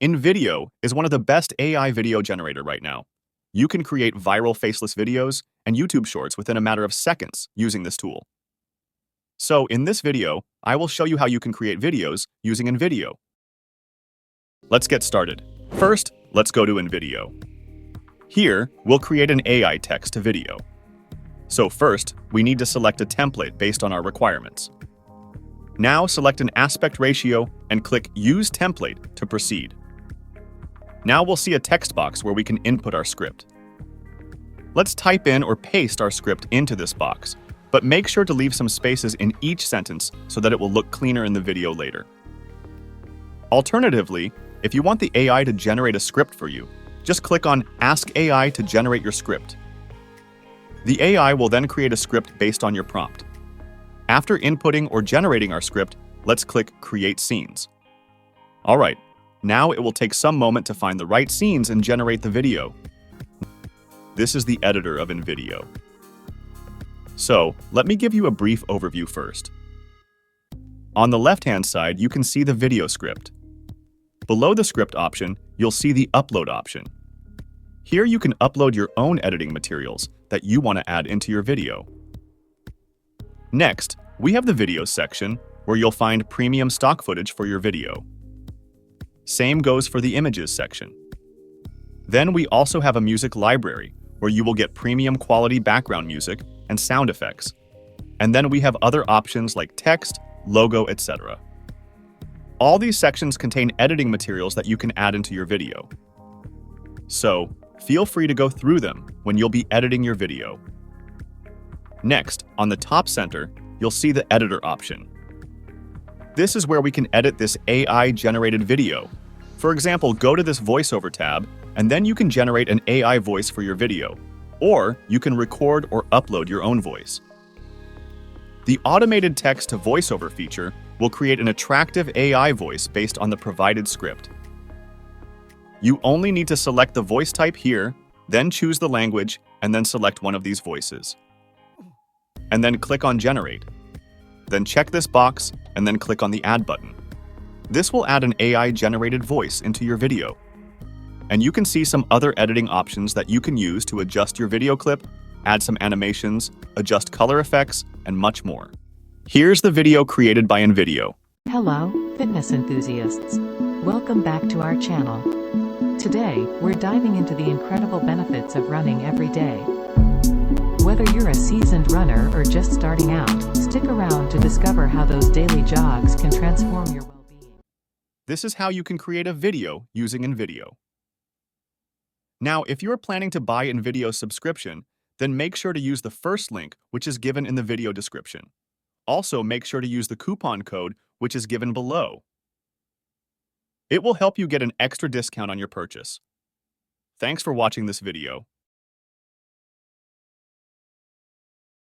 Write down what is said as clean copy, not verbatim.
Invideo is one of the best AI video generator right now. You can create viral faceless videos and YouTube shorts within a matter of seconds using this tool. So in this video, I will show you how you can create videos using Invideo. Let's get started. First, let's go to Invideo. Here, we'll create an AI text to video. So first, we need to select a template based on our requirements. Now select an aspect ratio and click Use Template to proceed. Now we'll see a text box where we can input our script. Let's type in or paste our script into this box, but make sure to leave some spaces in each sentence so that it will look cleaner in the video later. Alternatively, if you want the AI to generate a script for you, just click on Ask AI to generate your script. The AI will then create a script based on your prompt. After inputting or generating our script, let's click Create Scenes. Alright, now it will take some moment to find the right scenes and generate the video. This is the editor of Invideo. So, let me give you a brief overview first. On the left-hand side, you can see the video script. Below the script option, you'll see the upload option. Here you can upload your own editing materials that you want to add into your video. Next, we have the video section, where you'll find premium stock footage for your video. Same goes for the images section. Then we also have a music library, where you will get premium quality background music and sound effects. And then we have other options like text, logo, etc. All these sections contain editing materials that you can add into your video. So, feel free to go through them when you'll be editing your video. Next, on the top center, you'll see the editor option. This is where we can edit this AI-generated video. For example, go to this voiceover tab, and then you can generate an AI voice for your video, or you can record or upload your own voice. The automated text to voiceover feature will create an attractive AI voice based on the provided script. You only need to select the voice type here, then choose the language, and then select one of these voices. And then click on Generate. Then check this box, and then click on the Add button. This will add an AI-generated voice into your video. And you can see some other editing options that you can use to adjust your video clip, add some animations, adjust color effects, and much more. Here's the video created by Invideo. Hello, fitness enthusiasts. Welcome back to our channel. Today, we're diving into the incredible benefits of running every day. Whether you're a seasoned runner or just starting out, stick around to discover how those daily jogs can transform your well-being. This is how you can create a video using Invideo. Now, if you're planning to buy Invideo's subscription, then make sure to use the first link, which is given in the video description. Also, make sure to use the coupon code, which is given below. It will help you get an extra discount on your purchase. Thanks for watching this video.